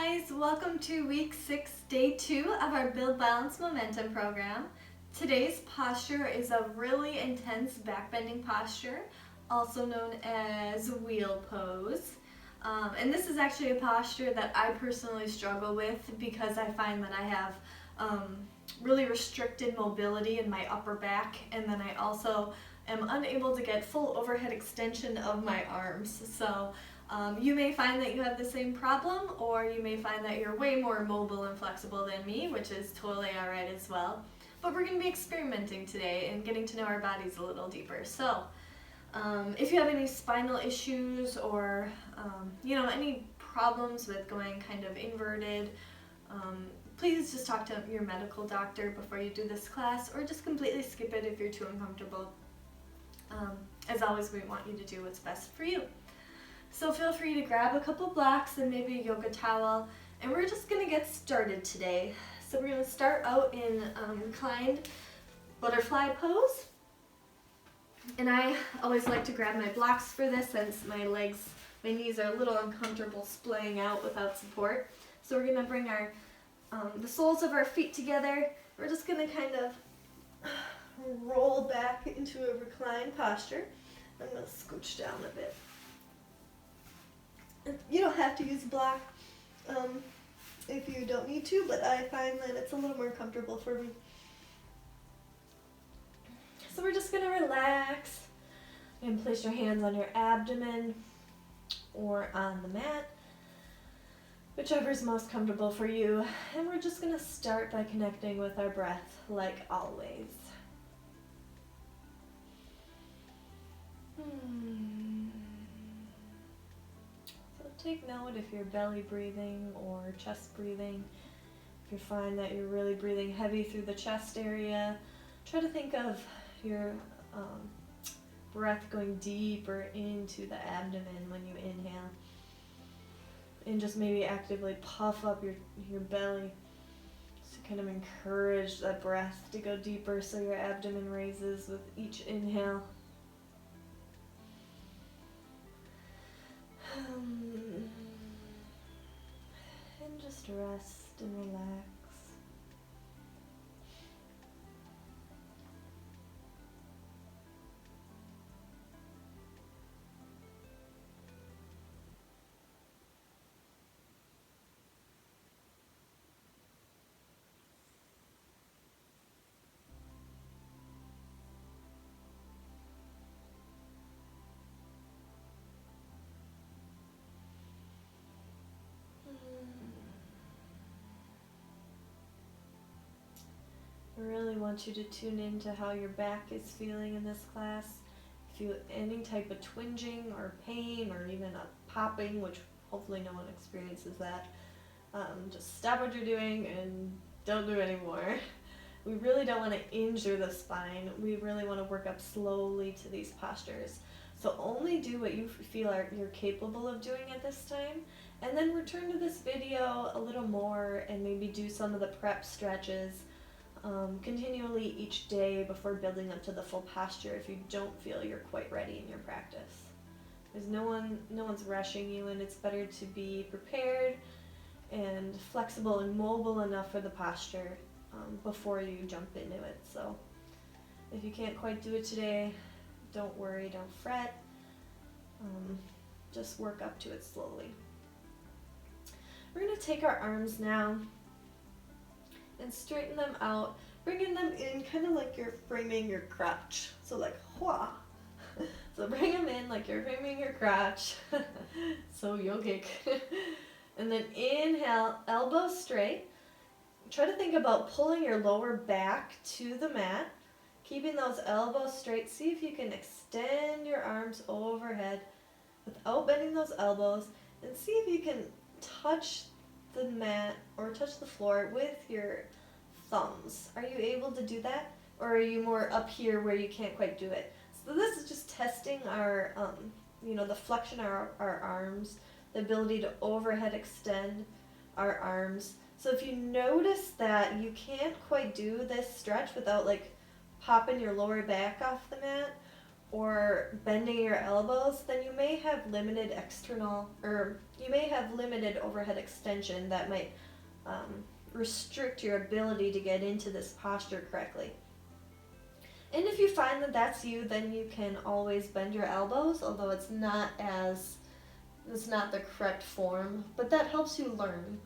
guys, welcome to week 6, day 2 of our Build Balance Momentum program. Today's posture is a really intense backbending posture, also known as wheel pose. And this is actually a posture that I personally struggle with because I find that I have really restricted mobility in my upper back, and then I also am unable to get full overhead extension of my arms. So you may find that you have the same problem, or you may find that you're way more mobile and flexible than me, which is totally alright as well. But we're going to be experimenting today and getting to know our bodies a little deeper. So if you have any spinal issues or any problems with going kind of inverted, please just talk to your medical doctor before you do this class, or just completely skip it if you're too uncomfortable. As always, we want you to do what's best for you. So feel free to grab a couple blocks and maybe a yoga towel, and we're just going to get started today. So we're going to start out in reclined butterfly pose. And I always like to grab my blocks for this since my knees are a little uncomfortable splaying out without support. So we're going to bring our the soles of our feet together. We're just going to kind of roll back into a reclined posture. I'm going to scooch down a bit. You don't have to use a block if you don't need to, but I find that it's a little more comfortable for me. So we're just going to relax and place your hands on your abdomen or on the mat, whichever is most comfortable for you. And we're just going to start by connecting with our breath like always. Take note if you're belly breathing or chest breathing. If you find that you're really breathing heavy through the chest area, try to think of your breath going deeper into the abdomen when you inhale. And just maybe actively puff up your belly to kind of encourage that breath to go deeper so your abdomen raises with each inhale. And just rest and relax. I really want you to tune into how your back is feeling in this class. If you have any type of twinging or pain or even a popping, which hopefully no one experiences that, just stop what you're doing and don't do anymore. We really don't want to injure the spine. We really want to work up slowly to these postures. So only do what you feel you're capable of doing at this time, and then return to this video a little more and maybe do some of the prep stretches continually each day before building up to the full posture if you don't feel you're quite ready in your practice. There's no one's rushing you, and it's better to be prepared and flexible and mobile enough for the posture before you jump into it. So if you can't quite do it today, don't worry, don't fret. Just work up to it slowly. We're going to take our arms now and straighten them out, bringing them in kind of like you're framing your crotch. So like, hua. So bring them in like you're framing your crotch. So yogic. And then inhale, elbows straight. Try to think about pulling your lower back to the mat, keeping those elbows straight. See if you can extend your arms overhead without bending those elbows, and see if you can touch the mat or touch the floor with your thumbs. Are you able to do that? Or are you more up here where you can't quite do it? So this is just testing our, the flexion of our arms, the ability to overhead extend our arms. So if you notice that you can't quite do this stretch without like popping your lower back off the mat, or bending your elbows, then you may have limited overhead extension that might restrict your ability to get into this posture correctly. And if you find that that's you, then you can always bend your elbows, although it's not the correct form, but that helps you learn.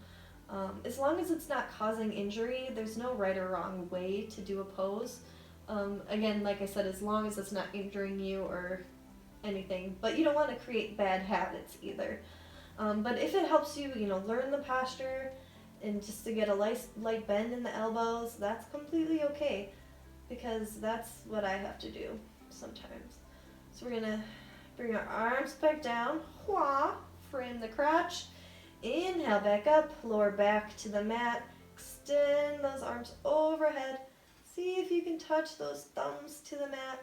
As long as it's not causing injury, there's no right or wrong way to do a pose. Again, like I said, as long as it's not injuring you or anything, but you don't want to create bad habits either. But if it helps you, learn the posture and just to get a light bend in the elbows, that's completely okay, because that's what I have to do sometimes. So we're gonna bring our arms back down, frame the crotch, inhale back up, lower back to the mat, extend those arms overhead. See if you can touch those thumbs to the mat.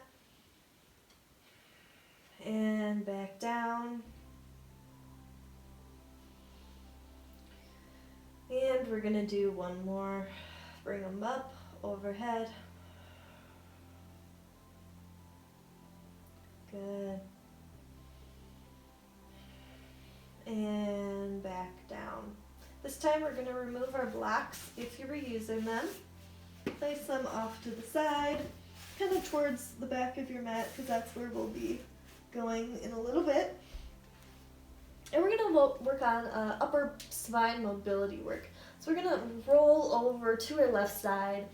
And back down. And we're gonna do one more. Bring them up, overhead. Good. And back down. This time we're gonna remove our blocks if you were using them. Place them off to the side, kind of towards the back of your mat, because that's where we'll be going in a little bit. And we're going to work on upper spine mobility work. So we're going to roll over to our left side,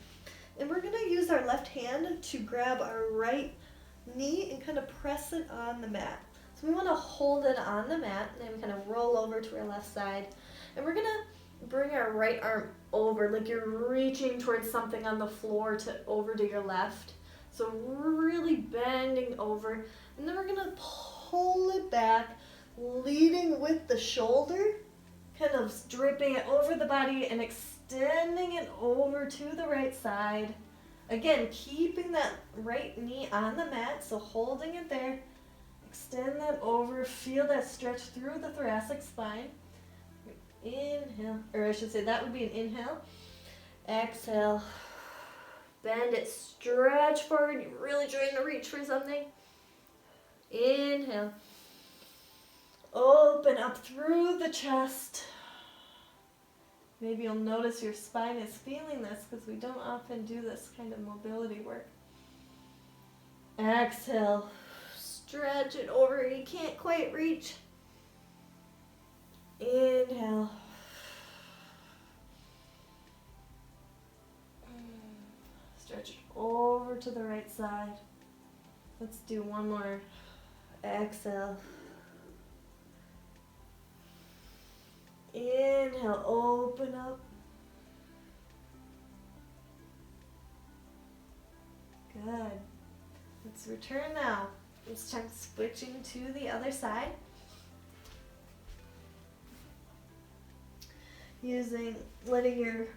and we're going to use our left hand to grab our right knee and kind of press it on the mat. So we want to hold it on the mat, and then kind of roll over to our left side. And we're going to bring our right arm over, like you're reaching towards something on the floor over to your left. So really bending over, and then we're gonna pull it back, leading with the shoulder, kind of draping it over the body and extending it over to the right side. Again, keeping that right knee on the mat, so holding it there. Extend that over, feel that stretch through the thoracic spine. Inhale, or I should say that would be an inhale. Exhale. Bend it, stretch forward. You're really trying to reach for something. Inhale. Open up through the chest. Maybe you'll notice your spine is feeling this, because we don't often do this kind of mobility work. Exhale. Stretch it over. You can't quite reach. Inhale. Stretch it over to the right side. Let's do one more. Exhale. Inhale, open up. Good. Let's return now. This time switching to the other side. Letting your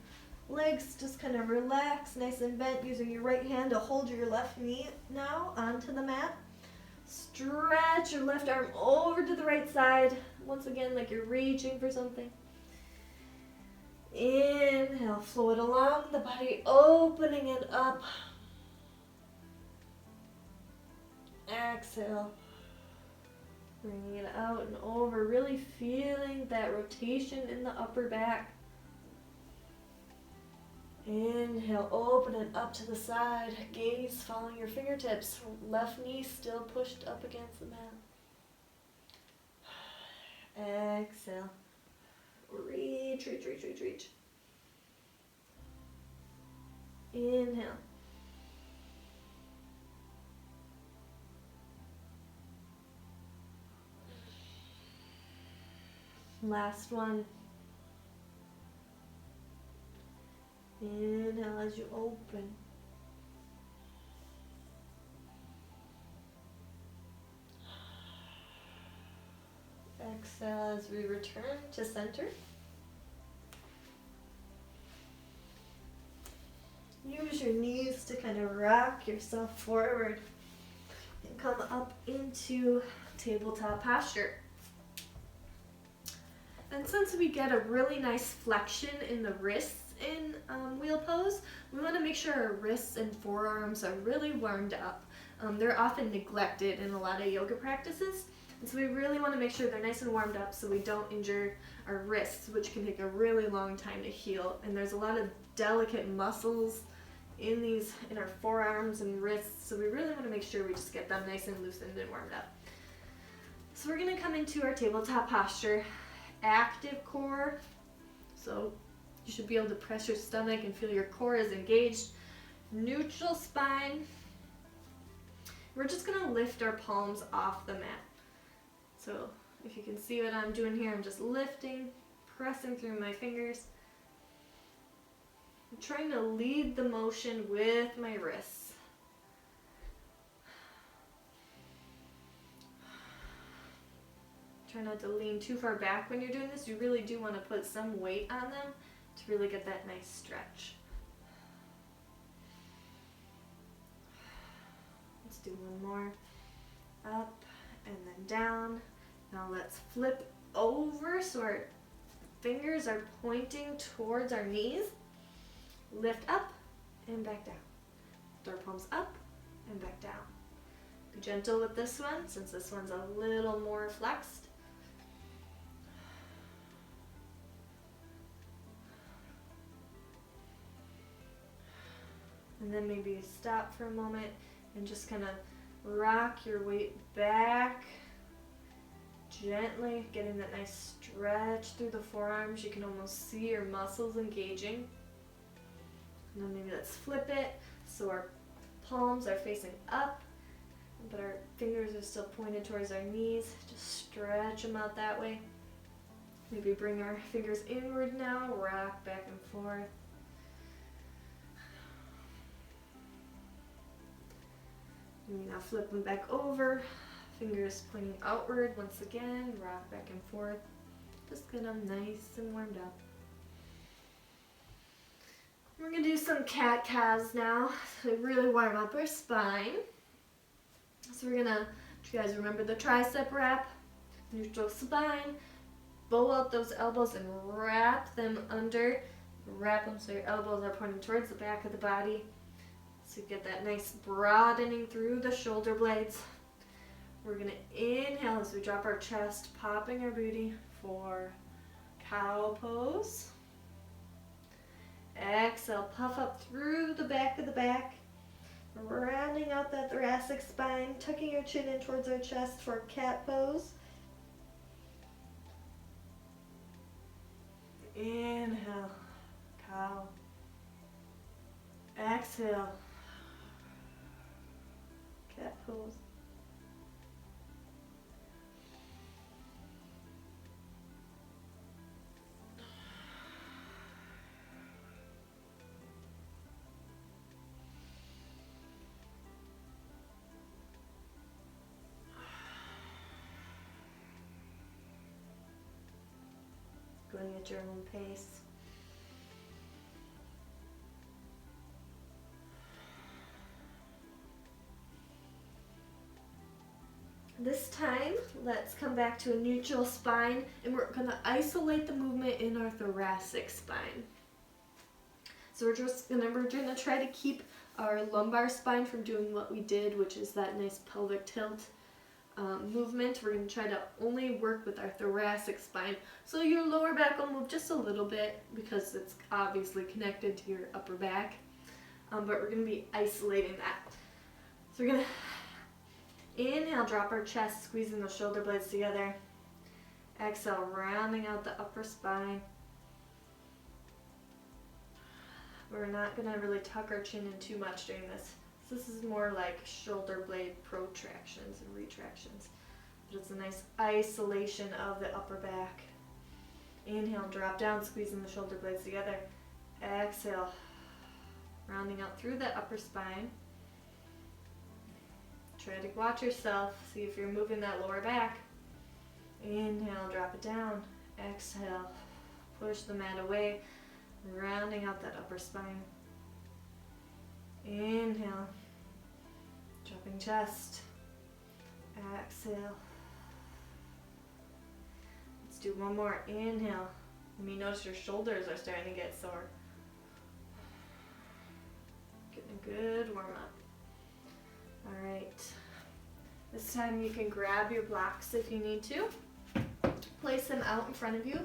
legs just kind of relax, nice and bent, using your right hand to hold your left knee now onto the mat. Stretch your left arm over to the right side. Once again, like you're reaching for something. Inhale, float along the body, opening it up. Exhale. Bringing it out and over, really feeling that rotation in the upper back. Inhale, open it up to the side. Gaze following your fingertips. Left knee still pushed up against the mat. Exhale. Reach, reach, reach, reach, reach. Inhale. Last one. Inhale as you open. Exhale as we return to center. Use your knees to kind of rock yourself forward and come up into tabletop posture. And since we get a really nice flexion in the wrists in wheel pose, we want to make sure our wrists and forearms are really warmed up. They're often neglected in a lot of yoga practices. And so we really want to make sure they're nice and warmed up so we don't injure our wrists, which can take a really long time to heal. And there's a lot of delicate muscles in our forearms and wrists, so we really want to make sure we just get them nice and loosened and warmed up. So we're going to come into our tabletop posture. Active core, so you should be able to press your stomach and feel your core is engaged. Neutral spine. We're just going to lift our palms off the mat. So if you can see what I'm doing here, I'm just lifting, pressing through my fingers. I'm trying to lead the motion with my wrists. Try not to lean too far back when you're doing this. You really do want to put some weight on them to really get that nice stretch. Let's do one more. Up and then down. Now let's flip over so our fingers are pointing towards our knees. Lift up and back down. Lift our palms up and back down. Be gentle with this one since this one's a little more flexed. And then maybe stop for a moment and just kind of rock your weight back gently, getting that nice stretch through the forearms. You can almost see your muscles engaging. And then maybe let's flip it so our palms are facing up, but our fingers are still pointed towards our knees. Just stretch them out that way. Maybe bring our fingers inward now, rock back and forth. And now flip them back over, fingers pointing outward once again, rock back and forth. Just get them nice and warmed up. We're going to do some cat-cows now to really warm up our spine. So we're going to, do you guys remember the tricep wrap? Neutral spine. Bow out those elbows and wrap them under. Wrap them so your elbows are pointing towards the back of the body. So you get that nice broadening through the shoulder blades. We're going to inhale as we drop our chest, popping our booty for cow pose. Exhale, puff up through the back of the back, rounding out that thoracic spine, tucking your chin in towards our chest for cat pose. Inhale, cow. Exhale, cat pose. Going at your own pace. This time, let's come back to a neutral spine, and we're going to isolate the movement in our thoracic spine. So we're going to try to keep our lumbar spine from doing what we did, which is that nice pelvic tilt movement. We're going to try to only work with our thoracic spine. So your lower back will move just a little bit because it's obviously connected to your upper back, but we're going to be isolating that. So we're going to inhale, drop our chest, squeezing the shoulder blades together. Exhale, rounding out the upper spine. We're not going to really tuck our chin in too much during this. This is more like shoulder blade protractions and retractions. But it's a nice isolation of the upper back. Inhale, drop down, squeezing the shoulder blades together. Exhale, rounding out through that upper spine. Try to watch yourself, see if you're moving that lower back. Inhale, drop it down. Exhale, push the mat away, rounding out that upper spine. Inhale, dropping chest. Exhale. Let's do one more. Inhale. You may notice your shoulders are starting to get sore. Getting a good warm up. All right. This time you can grab your blocks if you need to. Place them out in front of you.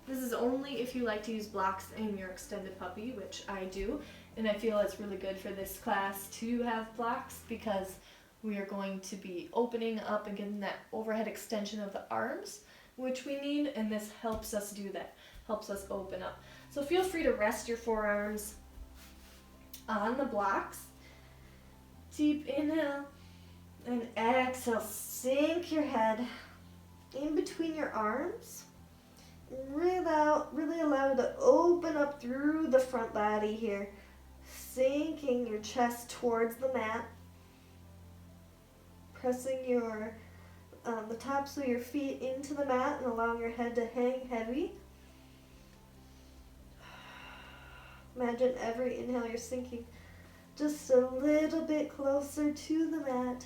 This is only if you like to use blocks in your extended puppy, which I do. And I feel it's really good for this class to have blocks because we are going to be opening up and getting that overhead extension of the arms, which we need, and this helps us do that, helps us open up. So feel free to rest your forearms on the blocks. Deep inhale and exhale. Sink your head in between your arms. Really allow it to open up through the front body here. Sinking your chest towards the mat. Pressing your the tops of your feet into the mat and allowing your head to hang heavy. Imagine every inhale you're sinking just a little bit closer to the mat.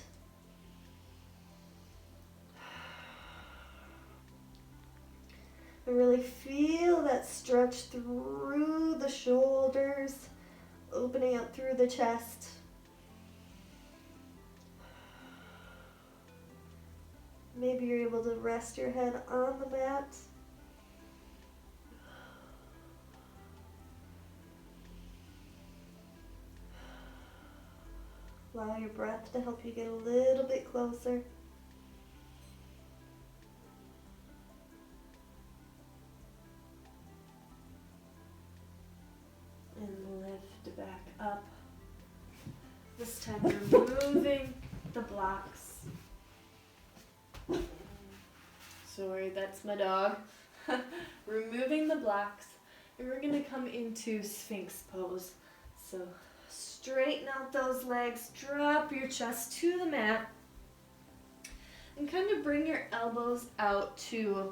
And really feel that stretch through the shoulders, opening up through the chest. Maybe you're able to rest your head on the mat. Allow your breath to help you get a little bit closer. And lift back up. This time removing the blocks. Sorry, that's my dog. Removing the blocks. And we're going to come into Sphinx pose. So straighten out those legs, drop your chest to the mat, and kind of bring your elbows out to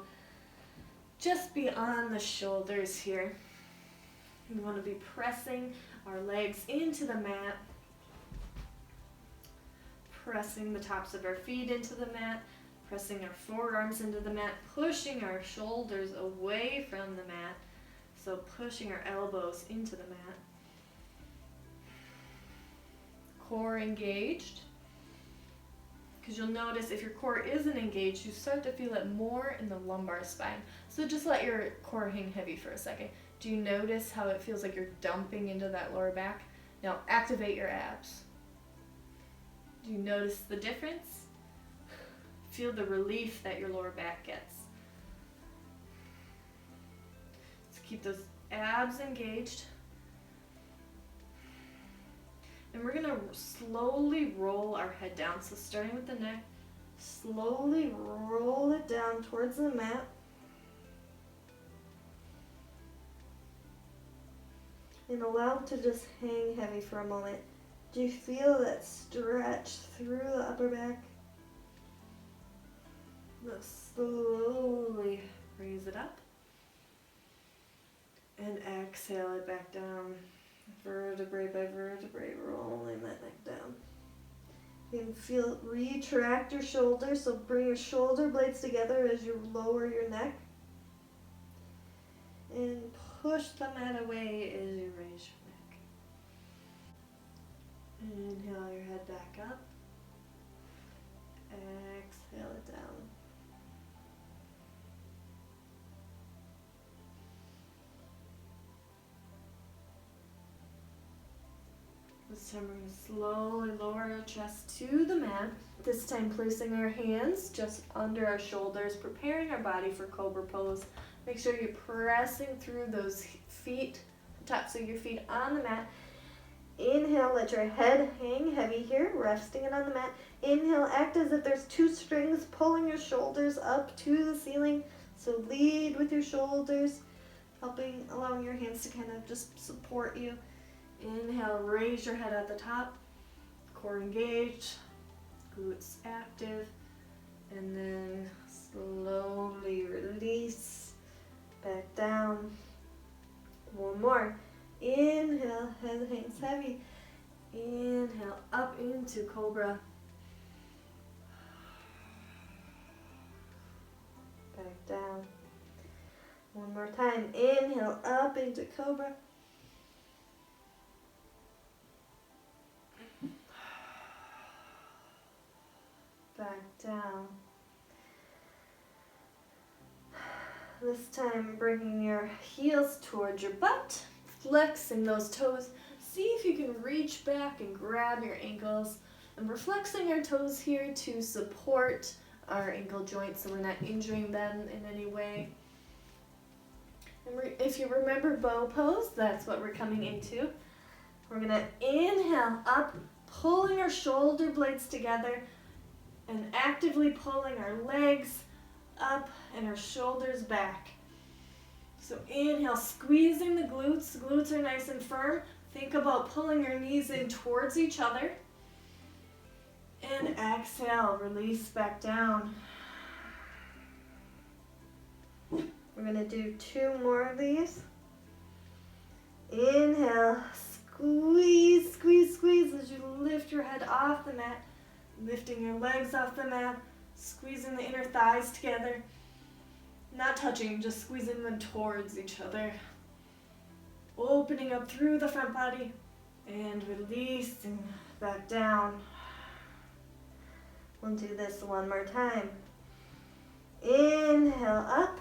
just beyond the shoulders here. We want to be pressing our legs into the mat, pressing the tops of our feet into the mat, pressing our forearms into the mat, pushing our shoulders away from the mat, so pushing our elbows into the mat. Core engaged, because you'll notice if your core isn't engaged, you start to feel it more in the lumbar spine. So just let your core hang heavy for a second. Do you notice how it feels like you're dumping into that lower back? Now activate your abs. Do you notice the difference? Feel the relief that your lower back gets. So keep those abs engaged. And we're going to slowly roll our head down. So starting with the neck, slowly roll it down towards the mat. And allow it to just hang heavy for a moment. Do you feel that stretch through the upper back? Now slowly raise it up. And exhale it back down. Vertebrae by vertebrae, rolling that neck down. You can feel retract your shoulders, so bring your shoulder blades together as you lower your neck. And push the mat away as you raise your neck. Inhale your head back up. Exhale it down. This time we're going to slowly lower our chest to the mat. This time placing our hands just under our shoulders, preparing our body for Cobra pose. Make sure you're pressing through those feet, tops of your feet on the mat. Inhale, let your head hang heavy here, resting it on the mat. Inhale, act as if there's two strings pulling your shoulders up to the ceiling. So lead with your shoulders, allowing your hands to kind of just support you. Inhale, raise your head at the top, core engaged, glutes active, and then slowly release back down. One more. Inhale, head hangs heavy. Inhale, up into Cobra. Back down. One more time. Inhale, up into Cobra. back down. This time bringing your heels towards your butt, flexing those toes. See if you can reach back and grab your ankles. And we're flexing our toes here to support our ankle joints so we're not injuring them in any way. And if you remember bow pose, that's what we're coming into. We're gonna inhale up, pulling our shoulder blades together and actively pulling our legs up and our shoulders back. So inhale, squeezing the glutes. Glutes are nice and firm. Think about pulling your knees in towards each other. And exhale, release back down. We're gonna do 2 more of these. Inhale, squeeze, squeeze, squeeze as you lift your head off the mat, lifting your legs off the mat, squeezing the inner thighs together. Not touching, just squeezing them towards each other. Opening up through the front body and releasing back down. We'll do this one more time. Inhale up.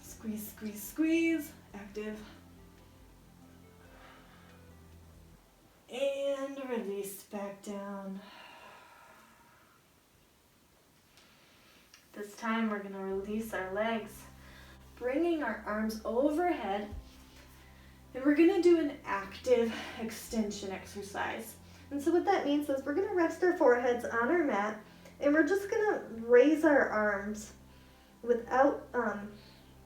Squeeze, squeeze, squeeze. Active. And release back down. This time we're going to release our legs, bringing our arms overhead, and we're going to do an active extension exercise. And so what that means is we're going to rest our foreheads on our mat, and we're just going to raise our arms without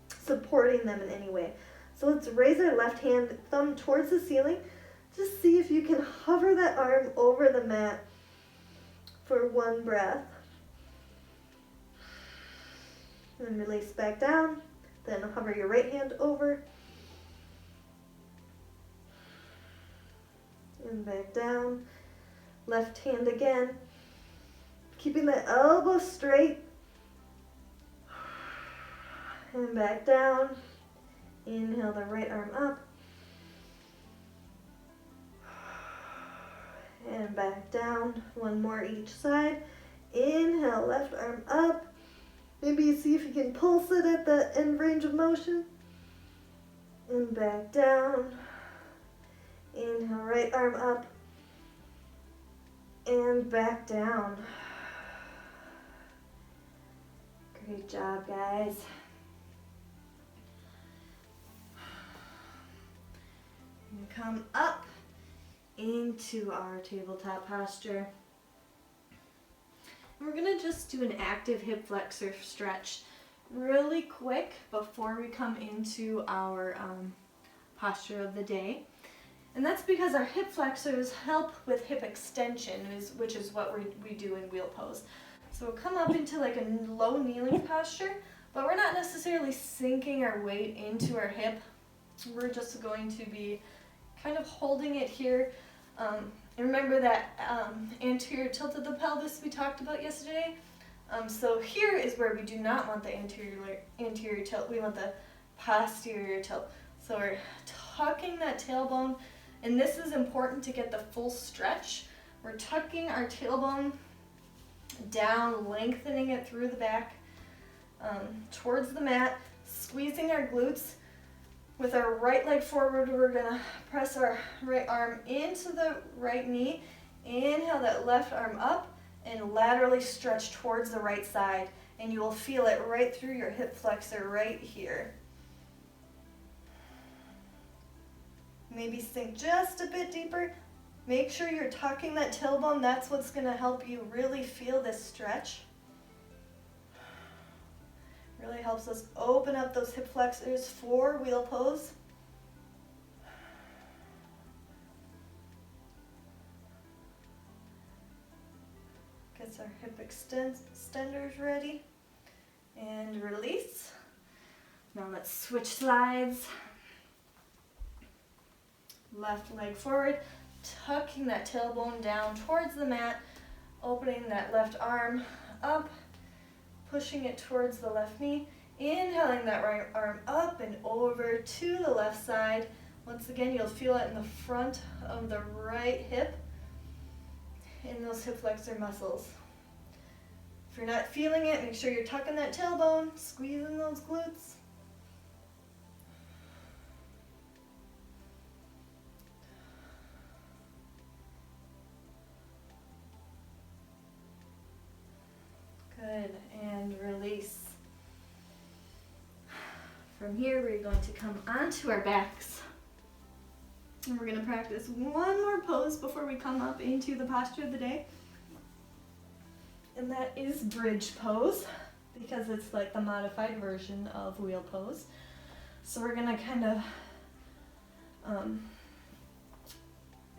supporting them in any way. So let's raise our left hand, thumb towards the ceiling. Just see if you can hover that arm over the mat for 1 breath. And release back down. Then hover your right hand over. And back down. Left hand again. Keeping the elbow straight. And back down. Inhale the right arm up. And back down. 1 more each side. Inhale, left arm up. Maybe see if you can pulse it at the end range of motion. And back down. Inhale, right arm up. And back down. Great job, guys. And come up into our tabletop posture. We're going to just do an active hip flexor stretch really quick before we come into our posture of the day. And that's because our hip flexors help with hip extension, which is what we do in wheel pose. So we'll come up into like a low kneeling posture, but we're not necessarily sinking our weight into our hip. We're just going to be kind of holding it here. And remember that anterior tilt of the pelvis we talked about yesterday? So here is where we do not want the anterior tilt. We want the posterior tilt. So we're tucking that tailbone, and this is important to get the full stretch. We're tucking our tailbone down, lengthening it through the back towards the mat, squeezing our glutes. With our right leg forward, we're going to press our right arm into the right knee. Inhale that left arm up and laterally stretch towards the right side. And you will feel it right through your hip flexor right here. Maybe sink just a bit deeper. Make sure you're tucking that tailbone. That's what's going to help you really feel this stretch. Really helps us open up those hip flexors for wheel pose. Gets our hip extenders ready. And release. Now let's switch sides. Left leg forward, tucking that tailbone down towards the mat, opening that left arm up, pushing it towards the left knee, inhaling that right arm up and over to the left side. Once again, you'll feel it in the front of the right hip, in those hip flexor muscles. If you're not feeling it, make sure you're tucking that tailbone, squeezing those glutes. Good, and release. From here, we're going to come onto our backs. And we're going to practice one more pose before we come up into the posture of the day. And that is bridge pose, because it's like the modified version of wheel pose. So we're going to kind of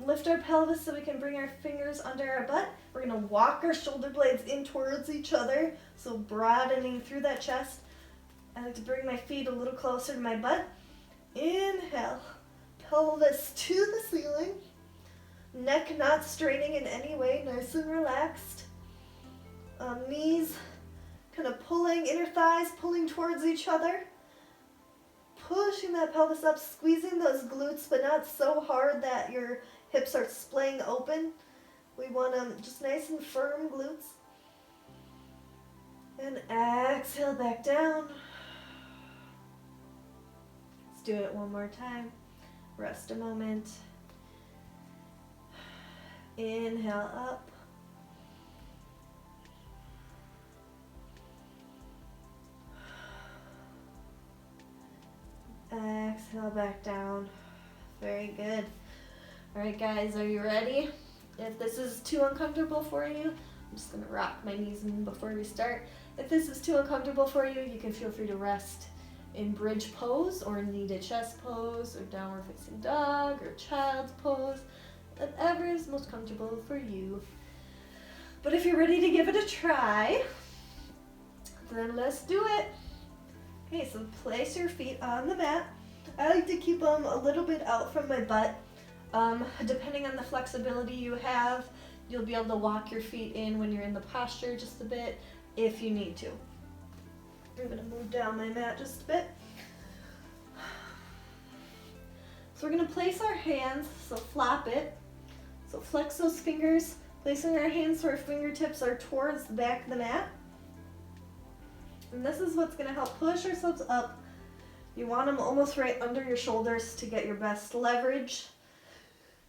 lift our pelvis so we can bring our fingers under our butt. We're going to walk our shoulder blades in towards each other, so broadening through that chest. I like to bring my feet a little closer to my butt. Inhale, pelvis to the ceiling. Neck not straining in any way, nice and relaxed. Knees kind of pulling, inner thighs pulling towards each other. Pushing that pelvis up, squeezing those glutes, but not so hard that your hips are splaying open. We want them just nice and firm glutes. And exhale back down. Let's do it one more time. Rest a moment. Inhale up. Exhale back down. Very good. All right, guys, are you ready? If this is too uncomfortable for you, I'm just gonna rock my knees in before we start. If this is too uncomfortable for you, you can feel free to rest in bridge pose or knee to chest pose or downward facing dog or child's pose, whatever is most comfortable for you. But if you're ready to give it a try, then let's do it. Okay, so place your feet on the mat. I like to keep them a little bit out from my butt. Depending on the flexibility you have, you'll be able to walk your feet in when you're in the posture just a bit if you need to. I'm going to move down my mat just a bit. So we're going to place our hands, so flop it. So flex those fingers, placing our hands so our fingertips are towards the back of the mat. And this is what's going to help push ourselves up. You want them almost right under your shoulders to get your best leverage.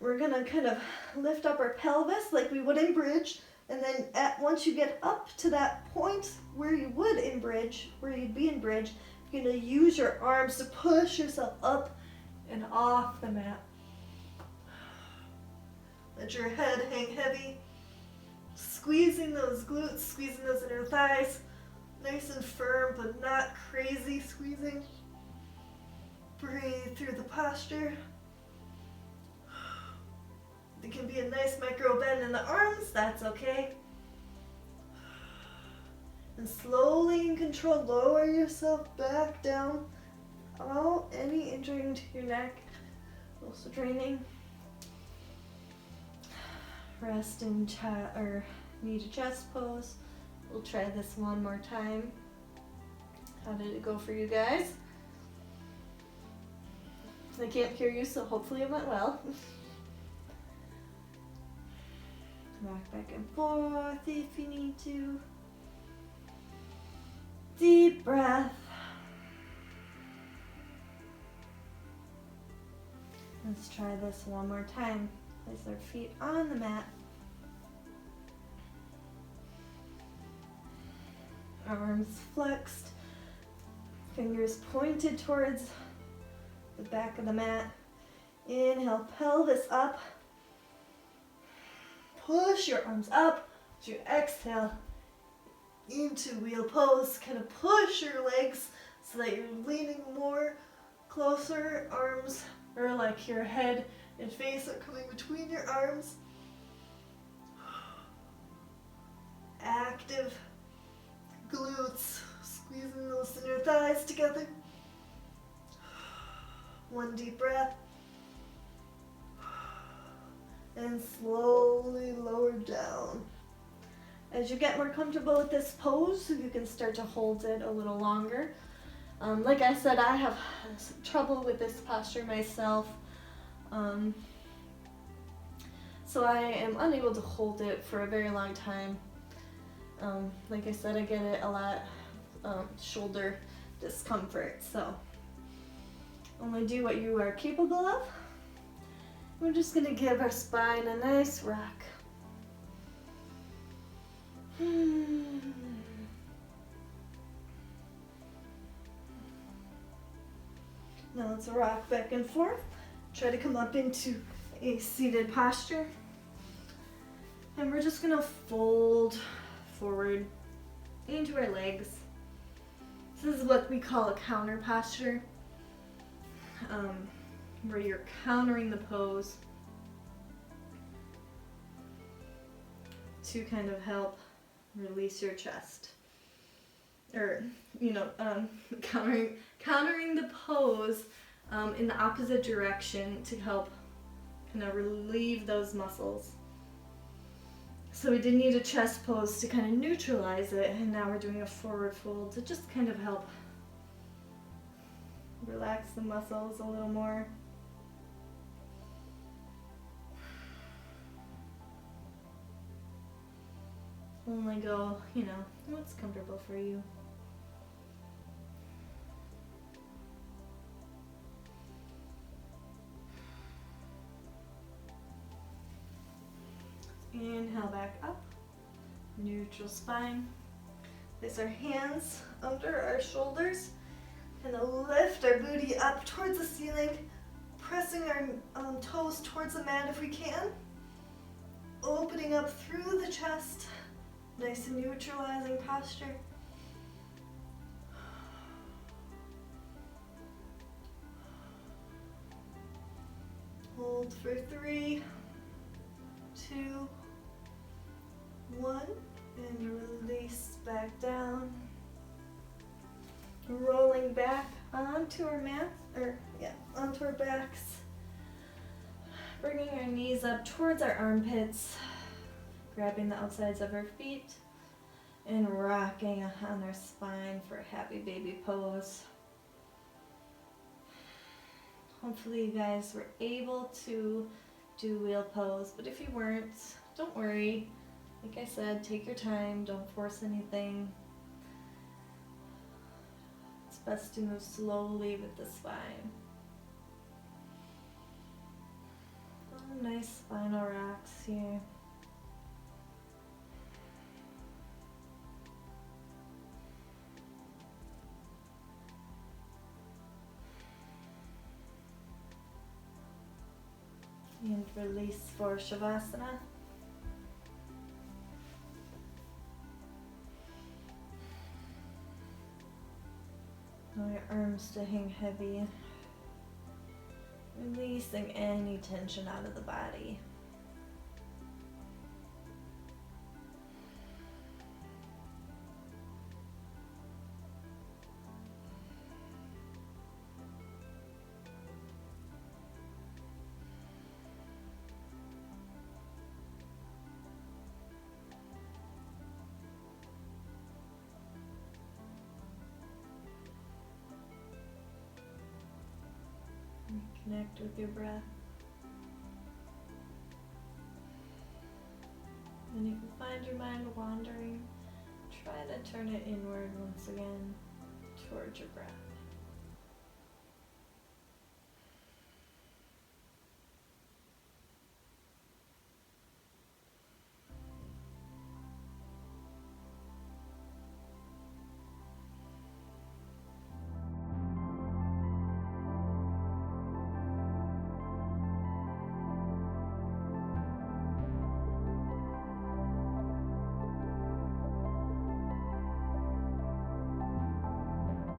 We're going to kind of lift up our pelvis like we would in bridge. And then once you get up to that point where you would in bridge, where you'd be in bridge, you're going to use your arms to push yourself up and off the mat. Let your head hang heavy. Squeezing those glutes, squeezing those inner thighs. Nice and firm, but not crazy squeezing. Breathe through the posture. It can be a nice micro bend in the arms, that's okay. And slowly in control, lower yourself back down. Oh, any injuring to your neck, also draining. Rest in knee to chest pose. We'll try this one more time. How did it go for you guys? I can't hear you, so hopefully it went well. Rock back and forth if you need to. Deep breath. Let's try this one more time. Place our feet on the mat. Arms flexed, fingers pointed towards the back of the mat. Inhale, pelvis up. Push your arms up as you exhale into wheel pose. Kind of push your legs so that you're leaning more closer. Arms or like your head and face are coming between your arms. Active glutes, squeezing those inner thighs together. One deep breath. And slowly lower down. As you get more comfortable with this pose, you can start to hold it a little longer. Like I said, I have some trouble with this posture myself. So I am unable to hold it for a very long time. Like I said, I get it a lot, shoulder discomfort, so only do what you are capable of. We're just gonna give our spine a nice rock. Now let's rock back and forth. Try to come up into a seated posture. And we're just gonna fold forward into our legs. This is what we call a counter posture, where you're countering the pose to kind of help release your chest. Or, countering the pose in the opposite direction to help kind of relieve those muscles. So we did need a chest pose to kind of neutralize it, and now we're doing a forward fold to just kind of help relax the muscles a little more. Only go, what's comfortable for you. Inhale back up, neutral spine. Place our hands under our shoulders and lift our booty up towards the ceiling, pressing our toes towards the mat if we can. Opening up through the chest, nice and neutralizing posture. Hold for 3, 2, 1, and release back down. Rolling back onto our onto our backs. Bringing our knees up towards our armpits, grabbing the outsides of our feet, and rocking on our spine for a happy baby pose. Hopefully you guys were able to do wheel pose, but if you weren't, don't worry. Like I said, take your time, don't force anything. It's best to move slowly with the spine. Oh, nice spinal rocks here. And release for Shavasana. Allow your arms to hang heavy, releasing any tension out of the body. Connect with your breath. And if you find your mind wandering, try to turn it inward once again towards your breath.